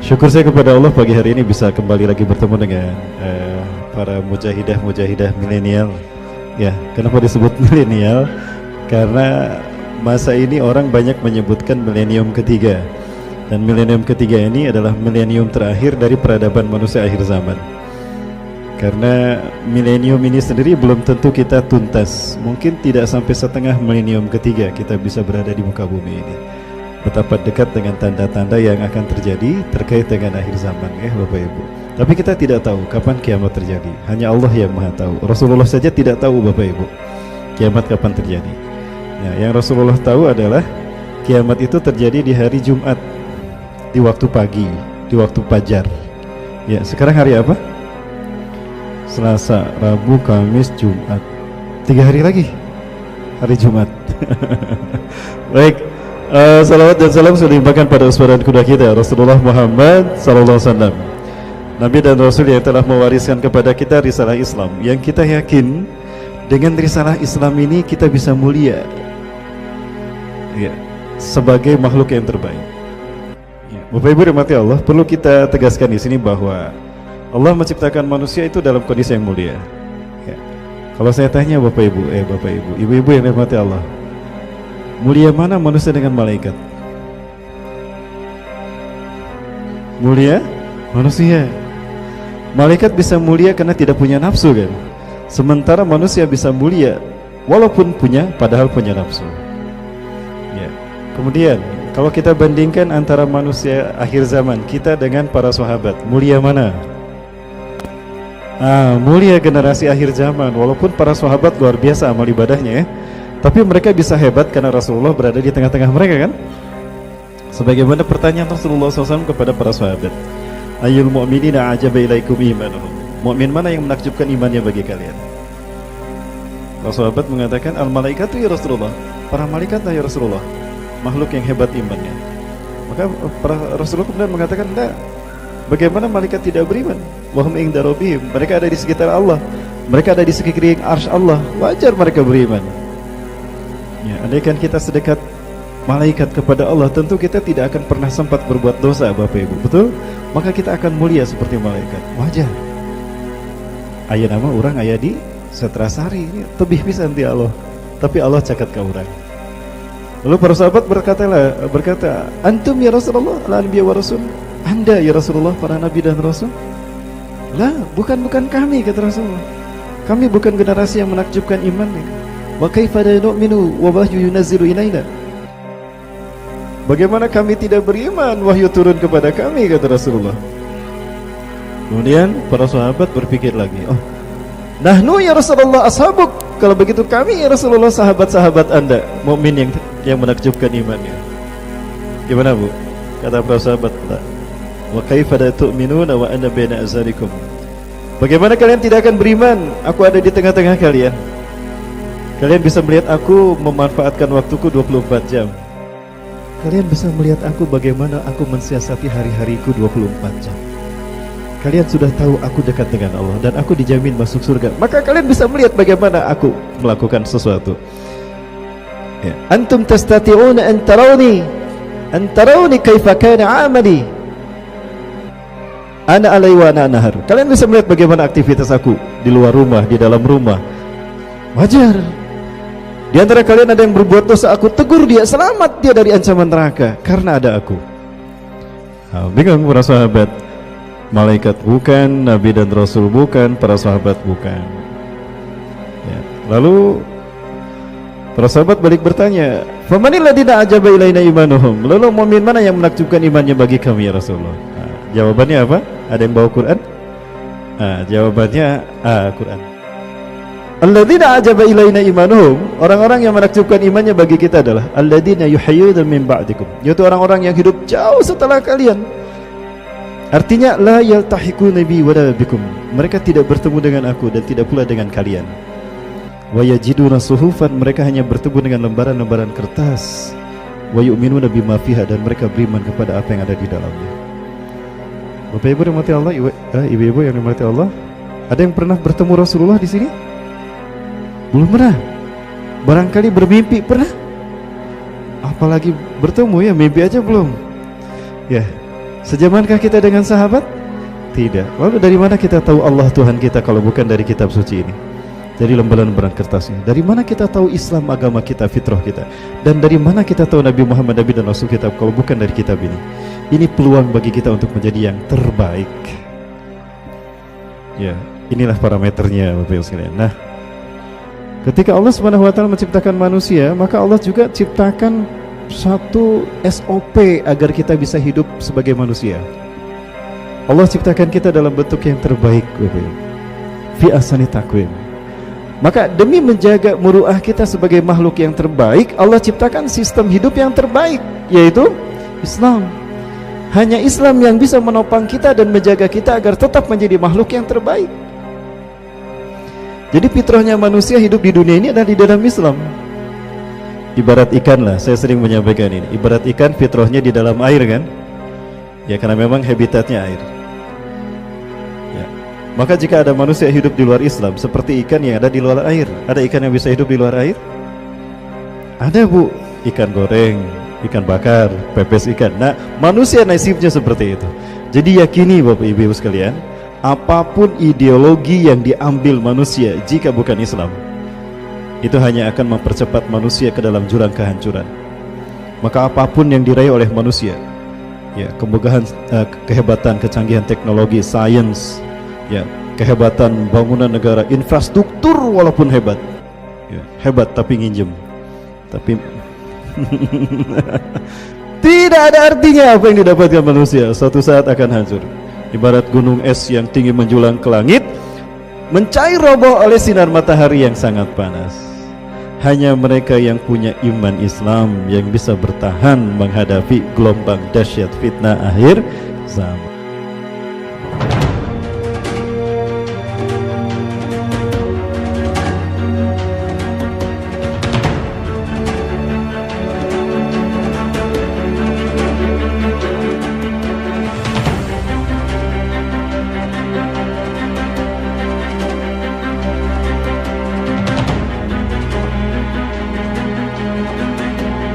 Syukur saya kepada Allah pagi hari ini bisa kembali lagi bertemu dengan para mujahidah milenial. Ya, kenapa disebut milenial? Karena masa ini orang banyak menyebutkan milenium ketiga. Dan milenium ketiga ini adalah milenium terakhir dari peradaban manusia akhir zaman. Karena milenium ini sendiri belum tentu kita tuntas. Mungkin tidak sampai setengah milenium ketiga kita bisa berada di muka bumi ini. Betapa dekat dengan tanda-tanda yang akan terjadi terkait dengan akhir zaman, ya Bapak Ibu. Tapi kita tidak tahu kapan kiamat terjadi. Hanya Allah yang Maha tahu. Rasulullah saja tidak tahu, Bapak Ibu, kiamat kapan terjadi. Nah, yang Rasulullah tahu adalah kiamat itu terjadi di hari Jumat, di waktu pagi, di waktu fajar. Ya, sekarang hari apa? Selasa, Rabu, Kamis, Jumat. 3 hari lagi hari Jumat. Baik. Salawat dan salam sudah dilimpahkan pada uswah kuda kita Rasulullah Muhammad sallallahu alaihi wasallam, Nabi dan Rasul yang telah mewariskan kepada kita risalah Islam, yang kita yakin dengan risalah Islam ini kita bisa mulia, ya, sebagai makhluk yang terbaik. Ya, Bapak Ibu rahmati Allah, perlu kita tegaskan di sini bahwa Allah menciptakan manusia itu dalam kondisi yang mulia. Ya. Kalau saya tanya Bapak Ibu, ibu-ibu yang rahmati Allah, mulia mana manusia dengan malaikat? Mulia manusia. Malaikat bisa mulia karena tidak punya nafsu, kan? Sementara manusia bisa mulia walaupun padahal punya nafsu. Ya. Kemudian kalau kita bandingkan antara manusia akhir zaman kita dengan para sahabat, mulia mana? Mulia generasi akhir zaman. Walaupun para sahabat luar biasa amal ibadahnya, ya, tapi mereka bisa hebat karena Rasulullah berada di tengah-tengah mereka, kan? Sebagaimana pertanyaan Rasulullah SAW kepada para sahabat, Ayyul mu'minina ajaba ilaikum imanuhum. Mu'min mana yang menakjubkan imannya bagi kalian? Para sahabat mengatakan, al-malaikatu ya Rasulullah. Para malaikat ya Rasulullah, makhluk yang hebat imannya. Maka para Rasulullah kemudian mengatakan, enggak, bagaimana malaikat tidak beriman? Wahum inda rabbihim. Mereka ada di sekitar Allah, mereka ada di sekeliling arsy Allah, wajar mereka beriman. Ya, andaikan kita sedekat malaikat kepada Allah, tentu kita tidak akan pernah sempat berbuat dosa, Bapak Ibu, betul? Maka kita akan mulia seperti malaikat, wajar. Aya nama orang aya di Setrasari, ini tebih pisan ti Allah, tapi Allah caket ka urang. Lalu para sahabat berkata, antum ya Rasulullah al-anbiya wa rasul. Anda ya Rasulullah para nabi dan rasul? Lah, bukan kami, kata Rasulullah. Kami bukan generasi yang menakjubkan imannya. Wa kaifa nu'minu wa wahyu yunazzilu ilaina. Bagaimana kami tidak beriman, wahyu turun kepada kami, kata Rasulullah. Kemudian para sahabat berpikir lagi, oh, nahnu ya Rasulullah ashabuk. Kalau begitu kami ya Rasulullah sahabat-sahabat Anda, mukmin yang menakjubkan imannya. Gimana, Bu? Kata para sahabat, wa kaifa tu'minuna wa ana baina azharikum. Bagaimana kalian tidak akan beriman? Aku ada di tengah-tengah kalian. Kalian bisa melihat aku memanfaatkan waktuku 24 jam. Kalian bisa melihat aku bagaimana aku mensiasati hari-hariku 24 jam. Kalian sudah tahu aku dekat dengan Allah dan aku dijamin masuk surga. Maka kalian bisa melihat bagaimana aku melakukan sesuatu. Ya. Antum tastati'una an tarawni kaifa kana 'amali. Ana alai wa ana nahar. Kalian bisa melihat bagaimana aktivitas aku di luar rumah, di dalam rumah. Wajar. Di antara kalian ada yang berbuat dosa, aku tegur dia, selamat dia dari ancaman neraka karena ada aku. Bingung para sahabat. Malaikat bukan, nabi dan rasul bukan, para sahabat bukan. Ya. Lalu para sahabat balik bertanya, famanil ladina ajaba ilaina imanuhum. Lalu mukmin mana yang menakjubkan imannya bagi kami ya Rasulullah? Jawabannya apa? Ada yang bawa Quran? Jawabannya Quran. Alladzina ajaba ilaina imanuhum, orang-orang yang menakjubkan imannya bagi kita adalah alladzina yuhayyuna min ba'dikum, yaitu orang-orang yang hidup jauh setelah kalian. Artinya la yaltahiquna bi wala bikum, mereka tidak bertemu dengan aku dan tidak pula dengan kalian. Wa yajiduna suhufan, mereka hanya bertemu dengan lembaran-lembaran kertas. Wa yu'minuna bima fiha, dan mereka beriman kepada apa yang ada di dalamnya. Bapak Ibu yang dirahmati Allah, ibu-ibu yang dirahmati Allah, ada yang pernah bertemu Rasulullah di sini? Belum pernah. Barangkali bermimpi pernah. Apalagi bertemu, ya mimpi aja belum. Ya, Sejamankah kita dengan sahabat? Tidak. Lalu dari mana kita tahu Allah Tuhan kita kalau bukan dari kitab suci ini? Dari lembaran-lembaran kertasnya. Dari mana kita tahu Islam agama kita, fitrah kita? Dan dari mana kita tahu Nabi Muhammad, Nabi dan Rasul kita kalau bukan dari kitab ini? Ini peluang bagi kita untuk menjadi yang terbaik. Ya, inilah parameternya Bapak Ibu sekalian. Nah, ketika Allah Subhanahu wa taala menciptakan manusia, maka Allah juga ciptakan satu SOP agar kita bisa hidup sebagai manusia. Allah ciptakan kita dalam bentuk yang terbaik, Bapak Ibu. Fi ahsani taqwim. Maka demi menjaga muruah kita sebagai makhluk yang terbaik, Allah ciptakan sistem hidup yang terbaik, yaitu Islam. Hanya Islam yang bisa menopang kita dan menjaga kita agar tetap menjadi makhluk yang terbaik. Jadi fitrahnya manusia hidup di dunia ini adalah di dalam Islam. Ibarat ikan lah, saya sering menyampaikan ini. Ibarat ikan fitrahnya di dalam air kan? Ya karena memang habitatnya air. Maka jika ada manusia hidup di luar Islam seperti ikan yang ada di luar air. Ada ikan yang bisa hidup di luar air? Ada Bu, ikan goreng, ikan bakar, pepes ikan. Nah, manusia nasibnya seperti itu. Jadi yakini Bapak Ibu sekalian, apapun ideologi yang diambil manusia jika bukan Islam, itu hanya akan mempercepat manusia ke dalam jurang kehancuran. Maka apapun yang diraih oleh manusia, ya, kemegahan, kehebatan, kecanggihan teknologi, sains, ya, kehebatan bangunan negara, infrastruktur walaupun hebat, ya, hebat tapi nginjem, tapi tidak ada artinya apa yang didapatkan manusia. Suatu saat akan hancur. Ibarat gunung es yang tinggi menjulang ke langit, mencair roboh oleh sinar matahari yang sangat panas. Hanya mereka yang punya iman Islam yang bisa bertahan menghadapi gelombang dahsyat fitnah akhir zaman.